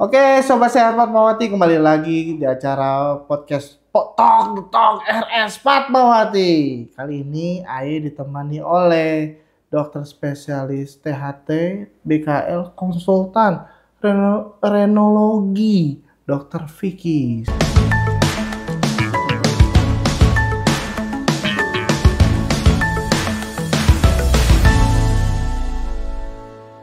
Oke, Sobat Sehat Fatmawati, kembali lagi di acara podcast Talk RS Fatmawati. Kali ini Aye ditemani oleh dokter spesialis THT, BKL, konsultan renologi, Dokter Vicky.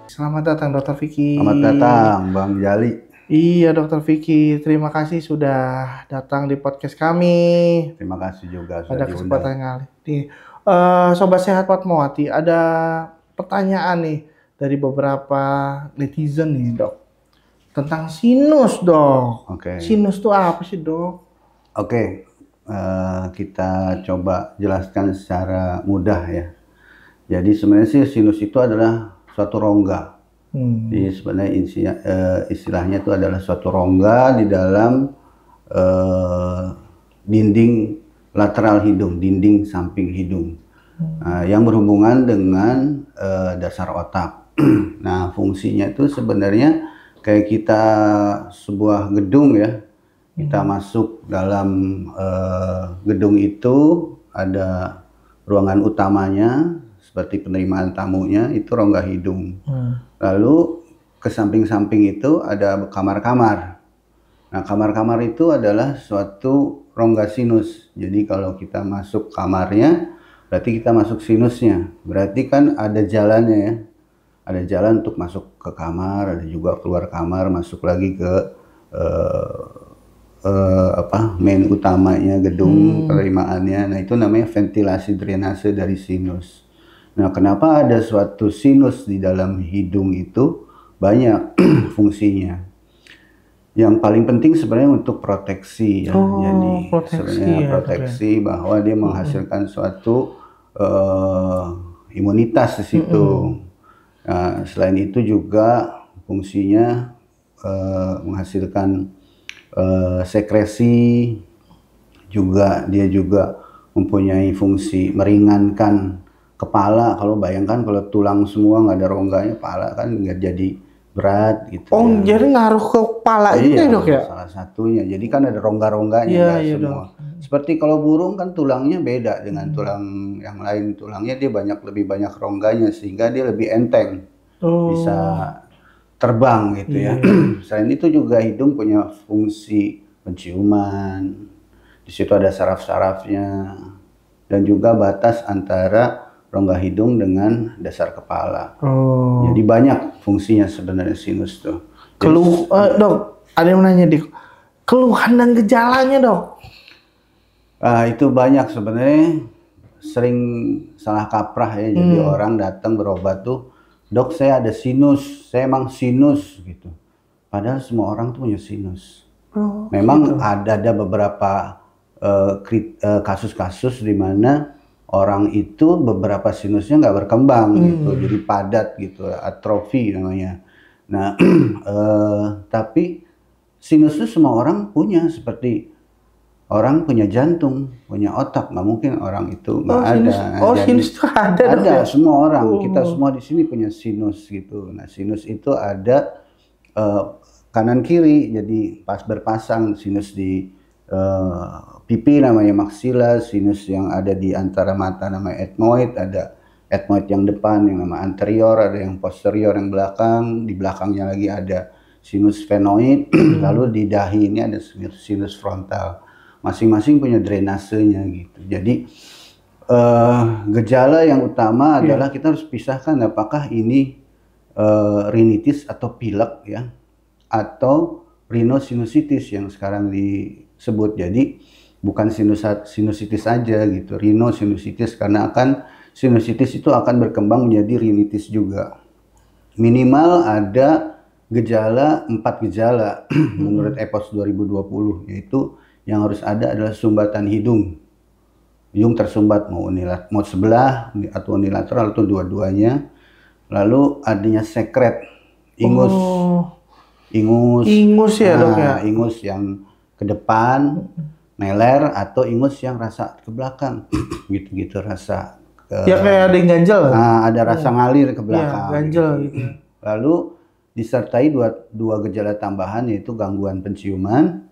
Selamat datang Dokter Vicky. Selamat datang Bang Jali. Iya Dokter Vicky, terima kasih sudah datang di podcast kami. Terima kasih juga Pada sudah kesempatan diundang. kali ini. Sobat Sehat Fatmawati, ada pertanyaan nih dari beberapa netizen nih dok. Tentang sinus dok. Oke. Sinus itu apa sih dok? Oke, kita coba jelaskan secara mudah ya. Jadi sebenarnya sih sinus itu adalah suatu rongga. Jadi sebenarnya istilahnya itu adalah suatu rongga di dalam dinding lateral hidung, dinding samping hidung, yang berhubungan dengan dasar otak. Nah, fungsinya itu sebenarnya kayak kita sebuah gedung ya, kita masuk dalam gedung itu ada ruangan utamanya seperti penerimaan tamunya itu rongga hidung. Lalu ke samping-samping itu ada kamar-kamar. Nah, kamar-kamar itu adalah suatu rongga sinus. Jadi kalau kita masuk kamarnya, berarti kita masuk sinusnya. Berarti kan ada jalannya ya. Ada jalan untuk masuk ke kamar, ada juga keluar kamar, masuk lagi ke main utamanya, gedung penerimaannya. Nah, itu namanya ventilasi drainase dari sinus. Nah, kenapa ada suatu sinus di dalam hidung itu? Banyak fungsinya. Yang paling penting sebenarnya untuk proteksi ya. Jadi sebenarnya proteksi bahwa dia menghasilkan suatu imunitas di situ. Nah, selain itu juga fungsinya menghasilkan sekresi, juga dia juga mempunyai fungsi meringankan kepala. Kalau bayangkan kalau tulang semua nggak ada rongganya, kepala kan nggak jadi berat gitu. Oh, ya. Jadi ngaruh ke kepala iya, dok ya? Salah satunya. Jadi kan ada rongga-rongganya semua. Dok. Seperti kalau burung kan tulangnya beda dengan tulang yang lain. Tulangnya dia lebih banyak rongganya sehingga dia lebih enteng. Bisa terbang gitu ya. Selain itu juga hidung punya fungsi penciuman. Di situ ada saraf-sarafnya dan juga batas antara rongga hidung dengan dasar kepala. Jadi banyak fungsinya sebenarnya sinus tuh. Dok, ada yang nanya dik, keluhan dan gejalanya dok? Itu banyak sebenarnya, sering salah kaprah ya. Jadi orang datang berobat tuh, dok saya ada sinus, saya emang sinus gitu. Padahal semua orang tuh punya sinus. Memang gitu. ada beberapa kasus-kasus di mana orang itu beberapa sinusnya nggak berkembang gitu, jadi padat gitu, atrofi namanya. Nah, tapi sinus itu semua orang punya, seperti orang punya jantung, punya otak, nggak mungkin orang itu nggak ada. Sinus itu ada. Ada semua orang, kita semua di sini punya sinus gitu. Nah, sinus itu ada kanan kiri, jadi pas berpasang sinus di pipi namanya maksila, sinus yang ada di antara mata namanya ethmoid, ada ethmoid yang depan yang nama anterior, ada yang posterior yang belakang, di belakangnya lagi ada sinus sphenoid, lalu di dahi ini ada sinus frontal. Masing-masing punya drainasenya gitu. Jadi gejala yang utama adalah kita harus pisahkan apakah ini rinitis atau pilek ya, atau rhinosinusitis yang sekarang disebut. Jadi bukan sinusitis saja gitu, rhinosinusitis, karena akan sinusitis itu akan berkembang menjadi rinitis juga. Minimal ada gejala 4 gejala menurut EPOS 2020, yaitu yang harus ada adalah sumbatan hidung. Hidung tersumbat mau sebelah atau unilateral atau dua-duanya. Lalu adanya sekret, ingus. Ingus ya dok ya? Ingus yang ke depan, meler, atau ingus yang rasa ke belakang, gitu-gitu rasa. Ya kayak ada yang ganjel. Ada rasa ngalir ke belakang. Ya, ganjel gitu. Lalu disertai dua gejala tambahan, yaitu gangguan penciuman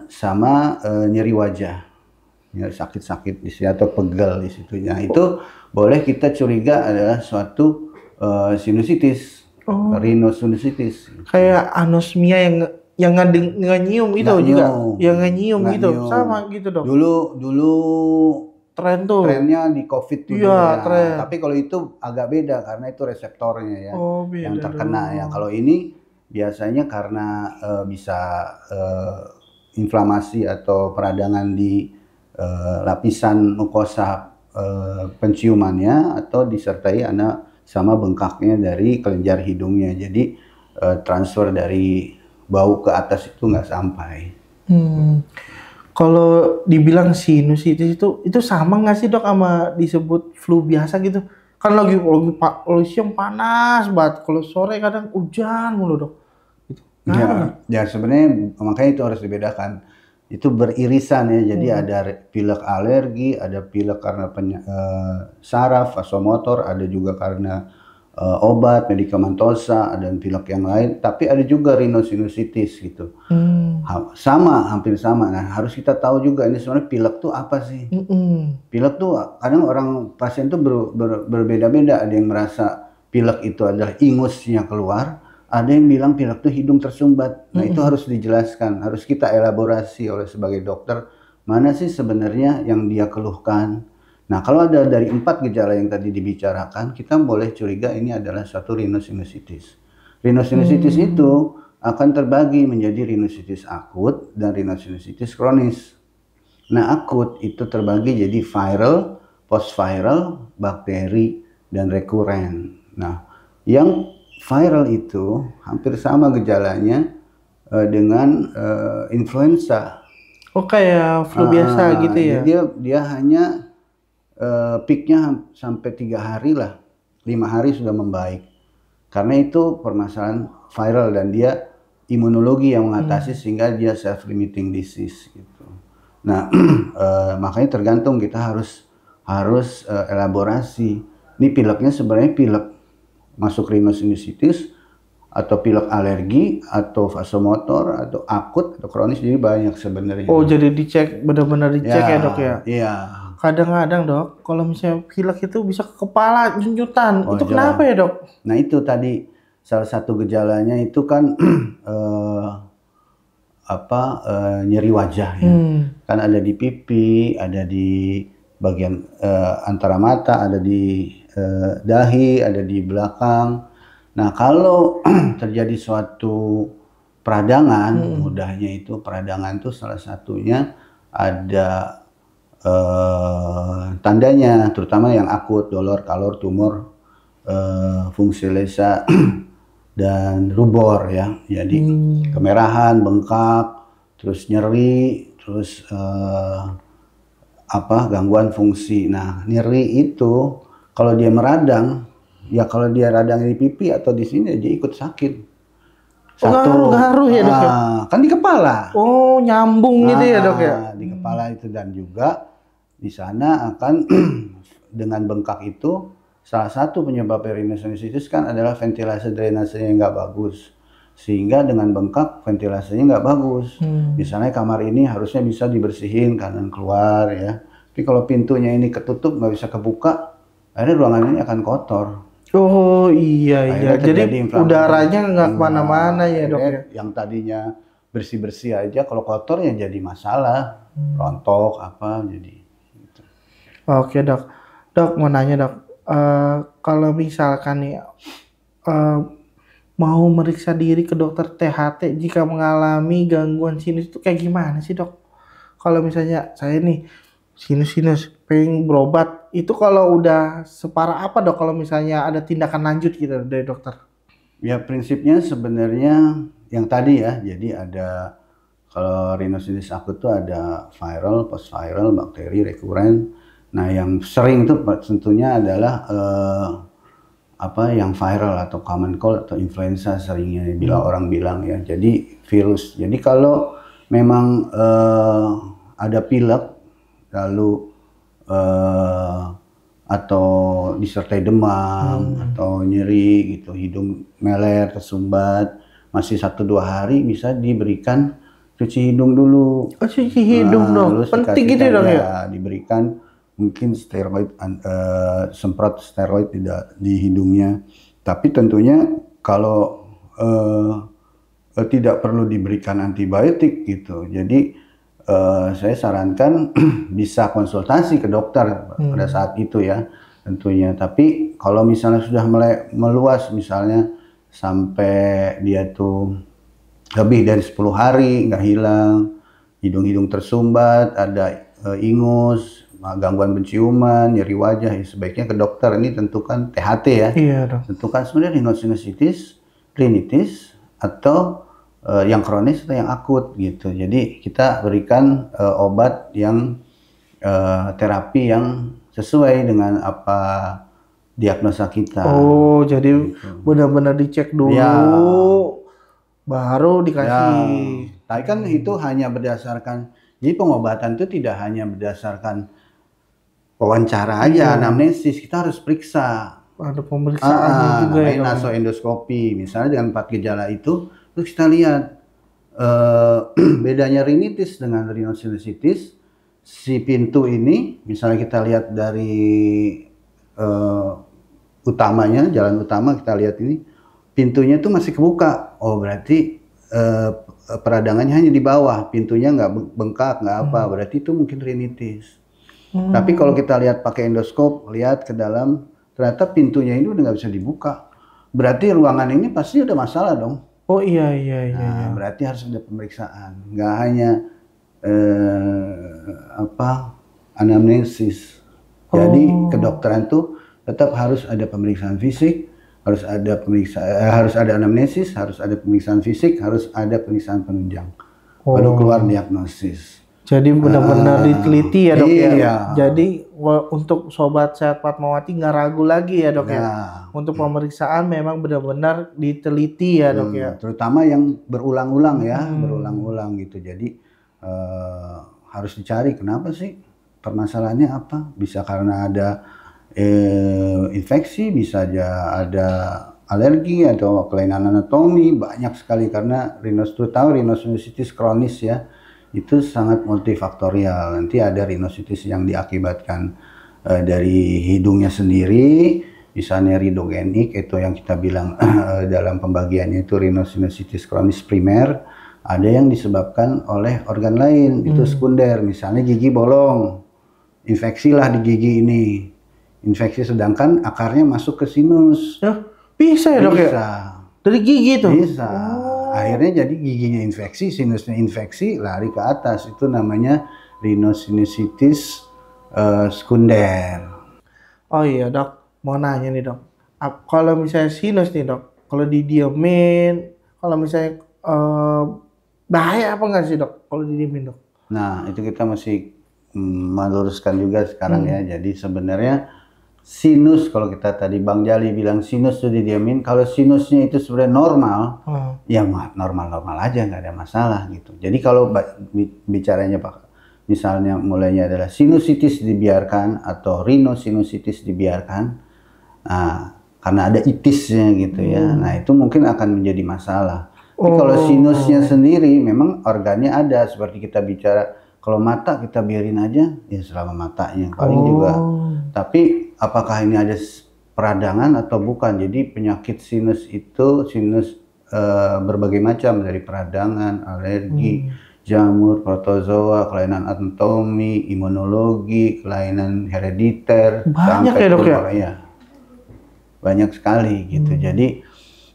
sama nyeri wajah, nyeri sakit-sakit di situ atau pegel di situ. Nah, itu boleh kita curiga adalah suatu sinusitis, rhinosinusitis. Kayak anosmia yang nggak nyium itu juga, yang nggak nyium gitu, sama gitu dok. Dulu tren tuh. Trennya di COVID tuh ya. Tapi kalau itu agak beda karena itu reseptornya ya, yang terkena dulu. ya. Kalau ini biasanya karena bisa inflamasi atau peradangan di lapisan mukosa penciumannya atau disertai sama bengkaknya dari kelenjar hidungnya. Jadi transfer dari bau ke atas itu nggak sampai. Kalau dibilang sinusitis itu sama nggak sih dok sama disebut flu biasa gitu? Kan lagi siang panas banget, kalau sore kadang hujan mulu dok. Gitu. Ya sebenarnya makanya itu harus dibedakan. Itu beririsan ya, jadi ada pilek alergi, ada pilek karena saraf, vasomotor, ada juga karena obat, medikamentosa, ada pilek yang lain, tapi ada juga rhinosinusitis gitu. Hampir sama. Nah, harus kita tahu juga ini sebenarnya pilek tuh apa sih? Pilek tuh kadang orang pasien tuh berbeda-beda. Ada yang merasa pilek itu adalah ingusnya keluar, ada yang bilang pilek tuh hidung tersumbat. Nah, itu harus dijelaskan, harus kita elaborasi oleh sebagai dokter, mana sih sebenarnya yang dia keluhkan. Nah, kalau ada dari 4 gejala yang tadi dibicarakan, kita boleh curiga ini adalah suatu rhinosinusitis. Rhinosinusitis itu akan terbagi menjadi rhinosinusitis akut dan rhinosinusitis kronis. Nah, akut itu terbagi jadi viral, post-viral, bakteri, dan rekuren. Nah, yang viral itu hampir sama gejalanya dengan influenza. Oh, kayak flu biasa gitu ya? Dia hanya peaknya sampai 3 hari lah, 5 hari sudah membaik. Karena itu permasalahan viral dan dia imunologi yang mengatasi sehingga dia self-limiting disease gitu. Nah, makanya tergantung kita harus elaborasi. Ini pileknya sebenarnya pilek masuk rhinosinusitis atau pilek alergi atau vasomotor atau akut atau kronis, jadi banyak sebenarnya. Oh, jadi dicek, benar-benar dicek ya dok ya? Iya. Kadang-kadang dok, kalau misalnya pilek itu bisa ke kepala, junjutan. Itu kenapa ya dok? Nah, itu tadi salah satu gejalanya itu kan nyeri wajah ya. Kan ada di pipi, ada di bagian antara mata, ada di dahi, ada di belakang. Nah, kalau terjadi suatu peradangan, mudahnya itu peradangan itu salah satunya ada tandanya, terutama yang akut, dolor, kalor, tumor, fungsi lesa dan rubor ya. Jadi kemerahan, bengkak, terus nyeri, terus gangguan fungsi. Nah, nyeri itu kalau dia meradang, ya kalau dia radang di pipi atau di sini dia ikut sakit. Ngaruh ya dok ya? Kan di kepala. Oh, nyambung gitu ya dok ya? Di kepala itu, dan juga di sana akan dengan bengkak itu salah satu penyebab rhinosinusitis kan adalah ventilasi drainasenya yang nggak bagus, sehingga dengan bengkak ventilasinya nggak bagus. Misalnya kamar ini harusnya bisa dibersihin kanan keluar ya, tapi kalau pintunya ini ketutup nggak bisa kebuka, akhirnya ruangan ini akan kotor. Oh iya, jadi udaranya nggak kemana-mana ya dok ya? Yang tadinya bersih-bersih aja, kalau kotor ya jadi masalah, rontok jadi. Oke dok, mau nanya dok, kalau misalkan nih mau meriksa diri ke dokter THT jika mengalami gangguan sinus itu kayak gimana sih dok? Kalau misalnya saya nih sinus pengen berobat, itu kalau udah separah apa dok kalau misalnya ada tindakan lanjut gitu dari dokter? Ya prinsipnya sebenarnya yang tadi ya, jadi ada kalau rhinosinusitis akut itu ada viral, post viral, bakteri, rekuren. Nah, yang sering itu tentunya adalah yang viral atau common cold atau influenza seringnya orang bilang ya. Jadi virus. Jadi kalau memang ada pilek lalu atau disertai demam atau nyeri gitu, hidung meler, tersumbat, masih 1-2 hari bisa diberikan cuci hidung dulu. Oh, cuci hidung dong. Lalu Penting dikasih gitu dong ya? diberikan mungkin steroid, semprot steroid di hidungnya. Tapi tentunya kalau tidak perlu diberikan antibiotik gitu. Jadi saya sarankan bisa konsultasi ke dokter pada saat itu ya tentunya. Tapi kalau misalnya sudah mulai meluas, misalnya sampai dia tuh lebih dari 10 hari nggak hilang, hidung-hidung tersumbat, ada ingus, gangguan penciuman, nyeri wajah, ya sebaiknya ke dokter. Ini tentukan THT ya. Iya dong. Tentukan sebenarnya rhinosinusitis, rinitis, atau yang kronis atau yang akut gitu. Jadi kita berikan obat yang terapi yang sesuai dengan apa diagnosa kita. Oh, jadi benar-benar dicek dulu, Ya. baru dikasih. Tapi kan itu hanya berdasarkan, jadi pengobatan itu tidak hanya berdasarkan wawancara aja, anamnesis, kita harus periksa. Ada pemeriksaannya juga ya. Namanya nasoendoskopi. Misalnya dengan 4 gejala itu, terus kita lihat bedanya rinitis dengan rhinosinusitis. Si pintu ini, misalnya kita lihat dari utamanya, jalan utama kita lihat ini, pintunya tuh masih kebuka. Oh berarti peradangannya hanya di bawah, pintunya nggak bengkak, nggak apa. Berarti itu mungkin rinitis. Tapi kalau kita lihat pakai endoskop, lihat ke dalam, ternyata pintunya ini udah nggak bisa dibuka. Berarti ruangan ini pasti ada masalah dong. Oh iya. Nah, berarti harus ada pemeriksaan, nggak hanya anamnesis. Jadi kedokteran tuh tetap harus ada pemeriksaan fisik, harus ada anamnesis, harus ada pemeriksaan fisik, harus ada pemeriksaan penunjang. Baru keluar diagnosis. Jadi benar-benar diteliti ya dok iya. ya. Jadi untuk sobat sehat Fatmawati nggak ragu lagi ya dok ya. Untuk pemeriksaan memang benar-benar diteliti ya dok ya. Terutama yang berulang-ulang ya, berulang-ulang gitu. Jadi harus dicari kenapa sih permasalahannya apa? Bisa karena ada infeksi, bisa aja ada alergi atau kelainan anatomi, banyak sekali karena terutama rhinosinusitis kronis ya. Itu sangat multifaktorial. Nanti ada rhinosinusitis yang diakibatkan dari hidungnya sendiri, misalnya ridogenik, itu yang kita bilang dalam pembagiannya itu rhinosinusitis kronis primer. Ada yang disebabkan oleh organ lain, itu sekunder, misalnya gigi bolong, infeksi lah di gigi ini, infeksi sedangkan akarnya masuk ke sinus. Bisa ya dok ya? Bisa. Dari gigi tuh? Bisa. Akhirnya jadi giginya infeksi, sinusnya infeksi, lari ke atas. Itu namanya rhinosinusitis sekunder. Oh iya dok, mau nanya nih dok. Kalau misalnya sinus nih dok, kalau didiemin, kalau misalnya bahaya apa nggak sih dok kalau didiemin dok? Nah itu kita masih meluruskan juga sekarang ya. Jadi sebenarnya sinus, kalau kita tadi Bang Jali bilang sinus itu didiamin, kalau sinusnya itu sebenarnya normal, ya normal-normal aja, nggak ada masalah gitu. Jadi kalau bicaranya Pak, misalnya mulainya adalah sinusitis dibiarkan atau rhinosinusitis dibiarkan, karena ada itisnya gitu ya, nah itu mungkin akan menjadi masalah. Tapi kalau sinusnya sendiri memang organnya ada, seperti kita bicara, kalau mata kita biarin aja, ya selama matanya paling juga. Tapi apakah ini ada peradangan atau bukan? Jadi penyakit sinus itu berbagai macam, dari peradangan, alergi, jamur, protozoa, kelainan anatomi, imunologi, kelainan herediter, banyak ya dok ya? Banyak sekali gitu. Jadi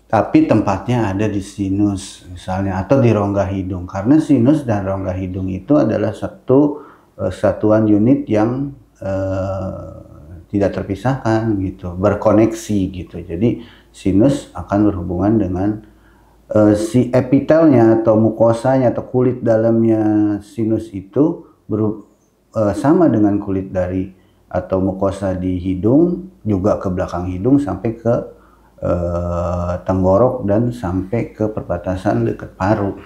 tapi tempatnya ada di sinus misalnya atau di rongga hidung, karena sinus dan rongga hidung itu adalah satu satuan unit yang tidak terpisahkan gitu, berkoneksi gitu. Jadi sinus akan berhubungan dengan si epitelnya atau mukosanya atau kulit dalamnya sinus itu sama dengan kulit dari atau mukosa di hidung, juga ke belakang hidung sampai ke tenggorok dan sampai ke perbatasan dekat paru.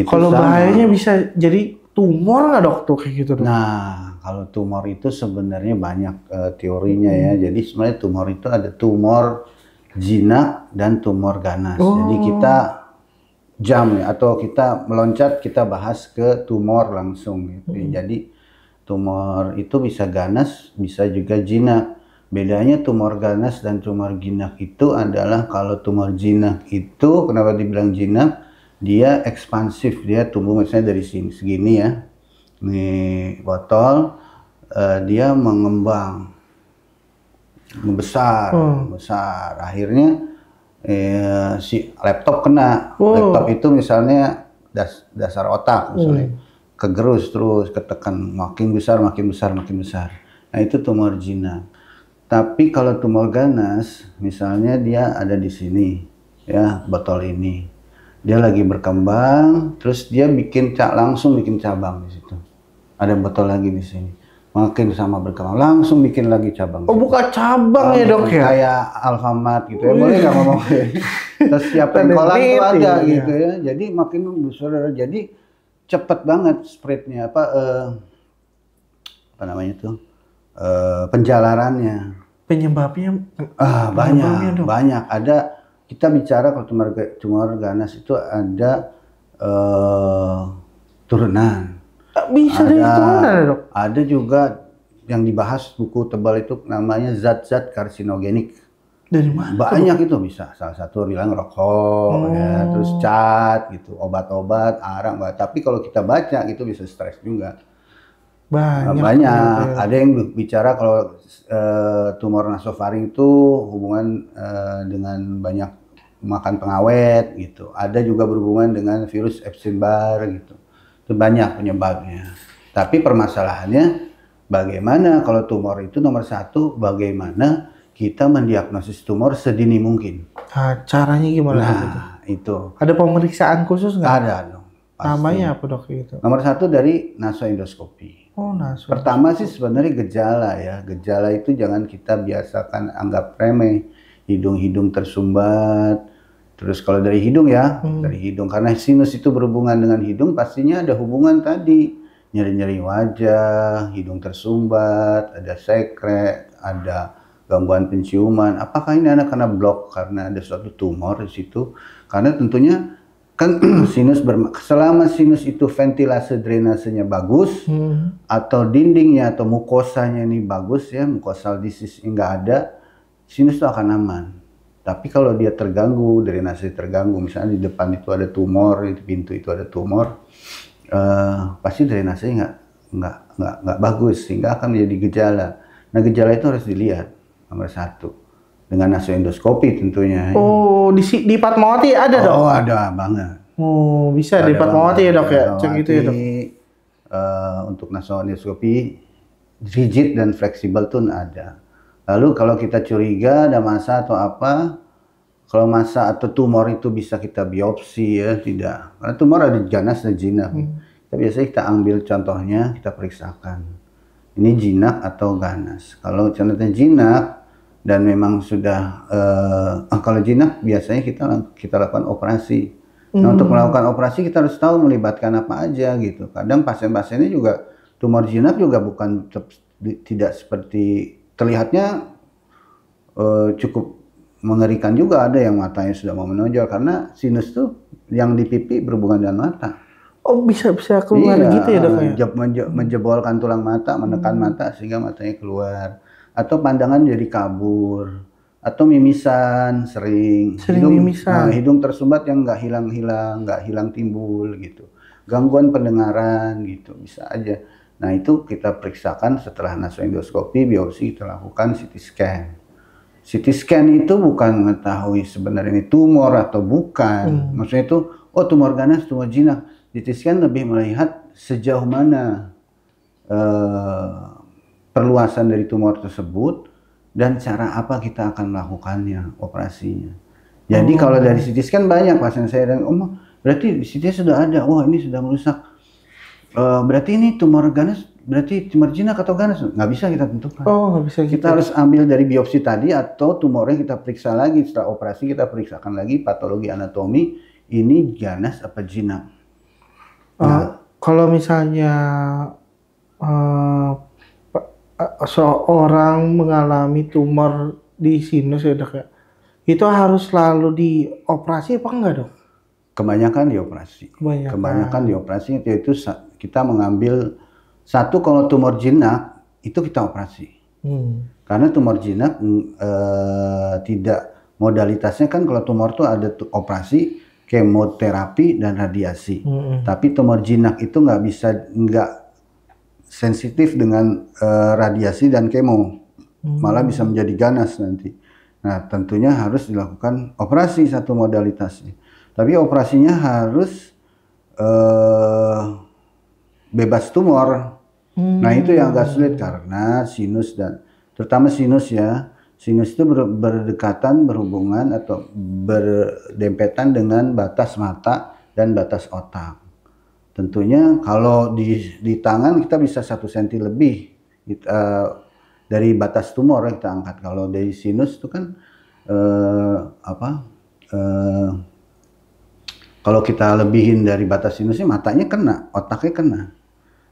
Kalau bahayanya bisa jadi tumor nggak dok tuh kayak gitu dok? Nah kalau tumor itu sebenarnya banyak teorinya ya. Jadi sebenarnya tumor itu ada tumor jinak dan tumor ganas. Jadi kita atau kita meloncat, kita bahas ke tumor langsung gitu. Jadi tumor itu bisa ganas, bisa juga jinak. Bedanya tumor ganas dan tumor jinak itu adalah kalau tumor jinak itu, kenapa dibilang jinak? Dia ekspansif, dia tumbuh misalnya dari sini segini ya. Ini botol, dia mengembang, membesar. Akhirnya si laptop kena. Laptop itu misalnya dasar otak misalnya. Kegerus terus, ketekan, makin besar. Nah itu tumor jinak. Tapi kalau tumor ganas, misalnya dia ada di sini, ya botol ini, dia lagi berkembang, terus dia langsung bikin cabang di situ. Ada botol lagi di sini, makin sama berkembang, langsung bikin lagi cabang. Oh buka cabang ya dok ya? Kayak Alfamart gitu ya, boleh nggak ngomong? Terus siapa yang kolam itu ada gitu ya. Jadi makin besar, jadi cepet banget spreadnya apa namanya tuh penjalarannya. Penyebabnya banyak. Ada, kita bicara kalau tumor ganas itu ada turunan. Bisa dari turunan ya dok? Ada juga yang dibahas buku tebal itu namanya zat-zat karsinogenik. Dari mana? Banyak itu bisa. Salah satu bilang rokok, ya, terus cat gitu, obat-obat, arang. Tapi kalau kita baca itu bisa stres juga. Banyak. Ada yang bicara kalau tumor nasofaring itu hubungan dengan banyak makan pengawet gitu. Ada juga berhubungan dengan virus Epstein-Barr gitu. Itu banyak penyebabnya. Tapi permasalahannya bagaimana kalau tumor itu nomor satu, bagaimana kita mendiagnosis tumor sedini mungkin. Nah, caranya gimana? Itu. Ada pemeriksaan khusus nggak? Ada dong. Namanya apa dok itu? Nomor satu dari nasoendoskopi. Pertama sih sebenarnya gejala ya. Gejala itu jangan kita biasakan anggap remeh. Hidung tersumbat. Terus kalau dari hidung ya, dari hidung. Karena sinus itu berhubungan dengan hidung, pastinya ada hubungan tadi. Nyeri-nyeri wajah, hidung tersumbat, ada sekret, ada gangguan penciuman. Apakah ini anak kena blok karena ada suatu tumor di situ? Karena tentunya kan sinus selama sinus itu ventilasi drainasenya bagus, atau dindingnya atau mukosanya ini bagus ya, mukosal disease nggak ada, sinus itu akan aman. Tapi kalau dia terganggu, drainase terganggu, misalnya di depan itu ada tumor, di pintu itu ada tumor, pasti drainasenya nggak bagus, sehingga akan menjadi gejala. Nah gejala itu harus dilihat. Nomor satu, dengan nasoendoskopi tentunya. Oh, di Fatmawati ada dok? Oh ada banget. Oh bisa di Fatmawati ya dok ya? Cek itu ya dok? Untuk nasoendoskopi rigid dan fleksibel tuh ada. Lalu kalau kita curiga ada massa atau apa, kalau massa atau tumor itu bisa kita biopsi ya, tidak. Karena tumor ada ganas dan jinak. Biasanya kita ambil contohnya, kita periksakan. Ini jinak atau ganas. Kalau contohnya jinak, dan memang sudah kalau jinak biasanya kita lakukan operasi. Nah untuk melakukan operasi kita harus tahu melibatkan apa aja gitu. Kadang pasien-pasiennya juga tumor jinak juga bukan tidak seperti terlihatnya cukup mengerikan juga. Ada yang matanya sudah mau menonjol karena sinus tuh yang di pipi berhubungan dengan mata. Oh bisa keluar gitu ya dok ya? Menjebolkan tulang mata, menekan mata sehingga matanya keluar. Atau pandangan jadi kabur, atau mimisan sering mimisan. Hidung tersumbat yang nggak hilang timbul gitu, gangguan pendengaran gitu bisa aja. Nah itu kita periksakan setelah nasoendoskopi, biopsi kita lakukan CT scan. CT scan itu bukan mengetahui sebenarnya ini tumor atau bukan, maksudnya itu oh tumor ganas, tumor jinak. CT scan lebih melihat sejauh mana perluasan dari tumor tersebut dan cara apa kita akan melakukannya, operasinya. Jadi kalau dari CT scan banyak pasien saya dan berarti CT sudah ada, wah ini sudah merusak. Berarti ini tumor ganas, berarti tumor jinak atau ganas? Nggak bisa kita tentukan. Oh, nggak bisa. Kita harus ambil dari biopsi tadi atau tumornya kita periksa lagi setelah operasi, kita periksakan lagi patologi anatomi, ini ganas apa jinak. Kalau misalnya seorang mengalami tumor di sinus ya dok ya, itu harus selalu dioperasi apa enggak dok? Kebanyakan dioperasi. Kebanyakan dioperasi, yaitu kita mengambil satu, kalau tumor jinak itu kita operasi. Karena tumor jinak tidak, modalitasnya kan kalau tumor tuh ada operasi, kemoterapi dan radiasi. Tapi tumor jinak itu nggak sensitif dengan radiasi dan kemo, malah bisa menjadi ganas nanti. Nah tentunya harus dilakukan operasi satu modalitasnya. Tapi operasinya harus bebas tumor. Nah itu yang agak sulit karena sinus dan terutama sinus ya. Sinus itu berdekatan, berhubungan atau berdempetan dengan batas mata dan batas otak. Tentunya kalau di tangan kita bisa 1 cm lebih dari batas tumor yang kita angkat. Kalau dari sinus itu kan kalau kita lebihin dari batas sinusnya, matanya kena, otaknya kena.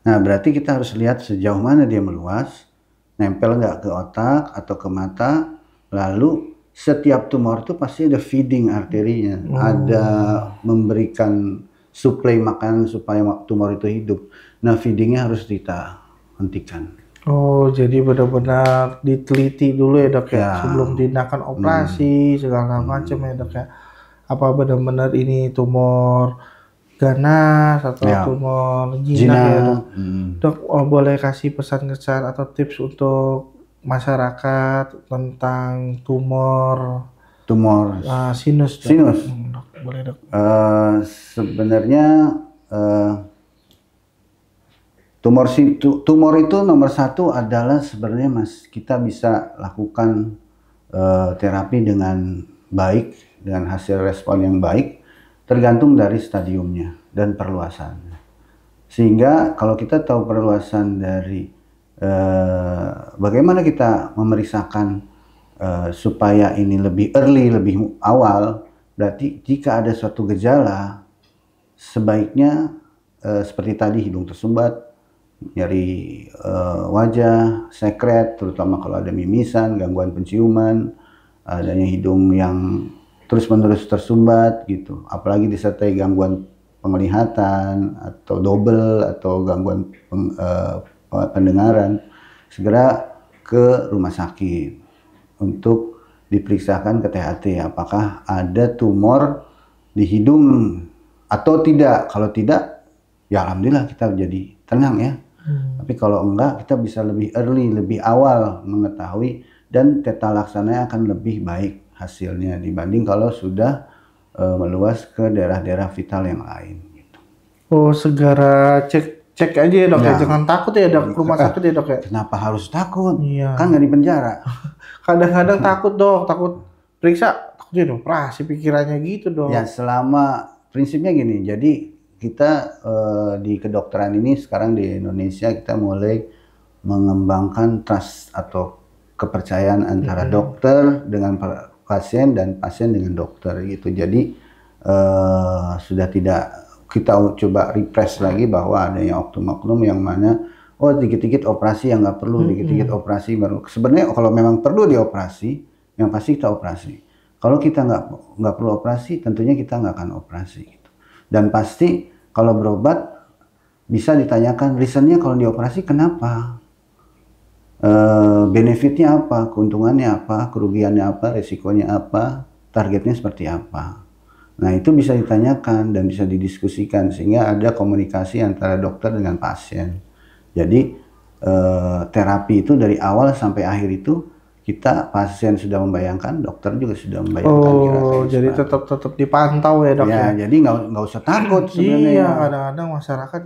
Nah berarti kita harus lihat sejauh mana dia meluas, nempel nggak ke otak atau ke mata. Lalu setiap tumor itu pasti ada feeding arterinya, ada memberikan suplai makanan supaya tumor itu hidup. Nah feedingnya harus kita hentikan. Oh jadi benar-benar diteliti dulu ya dok ya, sebelum tindakan operasi segala macam ya dok ya. Apa benar-benar ini tumor ganas atau tumor jinak ya dok? Dok boleh kasih pesan-kesan atau tips untuk masyarakat tentang tumor sinus dok? Sinus. Dok, boleh dok. Sebenarnya tumor itu nomor satu adalah sebenarnya kita bisa lakukan terapi dengan baik, dengan hasil respon yang baik, tergantung dari stadiumnya dan perluasannya. Sehingga kalau kita tahu perluasan dari bagaimana kita memeriksakan supaya ini lebih early, lebih awal, berarti jika ada suatu gejala, sebaiknya seperti tadi hidung tersumbat, nyeri wajah, sekret, terutama kalau ada mimisan, gangguan penciuman, adanya hidung yang terus-menerus tersumbat gitu, apalagi disertai gangguan penglihatan atau double atau gangguan pendengaran, segera ke rumah sakit untuk diperiksakan ke THT apakah ada tumor di hidung atau tidak. Kalau tidak, ya alhamdulillah kita jadi tenang ya. Tapi kalau enggak, kita bisa lebih early, lebih awal mengetahui, dan tata laksananya akan lebih baik hasilnya dibanding kalau sudah meluas ke daerah-daerah vital yang lain. Gitu. Oh, segera cek aja ya dok ya, jangan takut ya dok, rumah sakit ya dok ya. Kenapa harus takut? Iya. Kan nggak di penjara. Kadang-kadang takut dok, takut periksa, takut ya dok, operasi pikirannya gitu dok. Ya selama prinsipnya gini, jadi kita di kedokteran ini sekarang di Indonesia kita mulai mengembangkan trust atau kepercayaan antara dokter dengan pasien dan pasien dengan dokter gitu. Jadi sudah tidak kita coba repress lagi bahwa adanya oknum-oknum yang mana dikit-dikit operasi yang nggak perlu, dikit-dikit operasi baru. Sebenarnya kalau memang perlu dioperasi, yang pasti kita operasi. Kalau kita nggak perlu operasi, tentunya kita nggak akan operasi gitu. Dan pasti kalau berobat bisa ditanyakan reasonnya kalau dioperasi kenapa? Benefitnya apa, keuntungannya apa, kerugiannya apa, resikonya apa, targetnya seperti apa. Nah itu bisa ditanyakan dan bisa didiskusikan sehingga ada komunikasi antara dokter dengan pasien. Jadi terapi itu dari awal sampai akhir itu kita pasien sudah membayangkan, dokter juga sudah membayangkan. Oh, jadi tetap dipantau ya dok ya. Jadi nggak usah takut sebenarnya. Iya, kadang-kadang masyarakat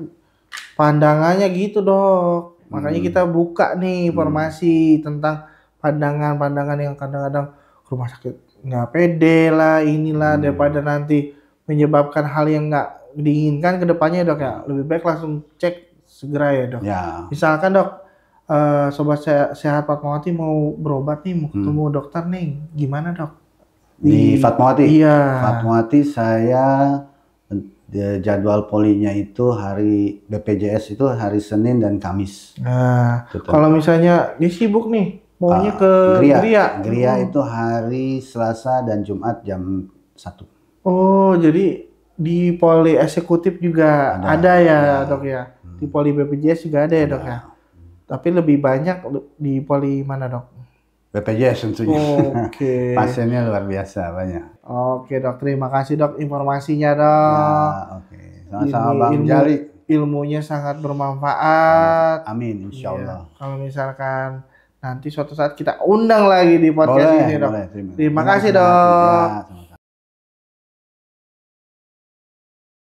pandangannya gitu dok. Makanya kita buka nih informasi tentang pandangan-pandangan yang kadang-kadang rumah sakit nggak pede lah, inilah daripada nanti menyebabkan hal yang nggak diinginkan ke depannya dok ya. Lebih baik langsung cek segera ya dok. Ya. Misalkan dok, sobat sehat Fatmawati mau berobat nih, mau ketemu dokter nih, gimana dok? Di Fatmawati? Iya. Fatmawati saya jadwal polinya itu hari BPJS itu hari Senin dan Kamis. Nah, Gitu. kalau misalnya dia sibuk nih, maunya ke Gria. Gria itu hari Selasa dan Jumat jam 1. Oh, jadi di poli eksekutif juga ada ya, Dok ya. Di poli BPJS juga ada ya, Dok ya. Tapi lebih banyak di poli mana, Dok? BPJS tentunya. Oke. Pasiennya luar biasa banyak. Oke, Dok. Terima kasih, Dok, informasinya, Dok. Ya, oke. Sama-sama Bang Jali. Ilmunya sangat bermanfaat. Amin, insya Allah. Iya. Kalau misalkan nanti suatu saat kita undang lagi di podcast ini, Dok. Boleh. Terima kasih, Dok. Ya,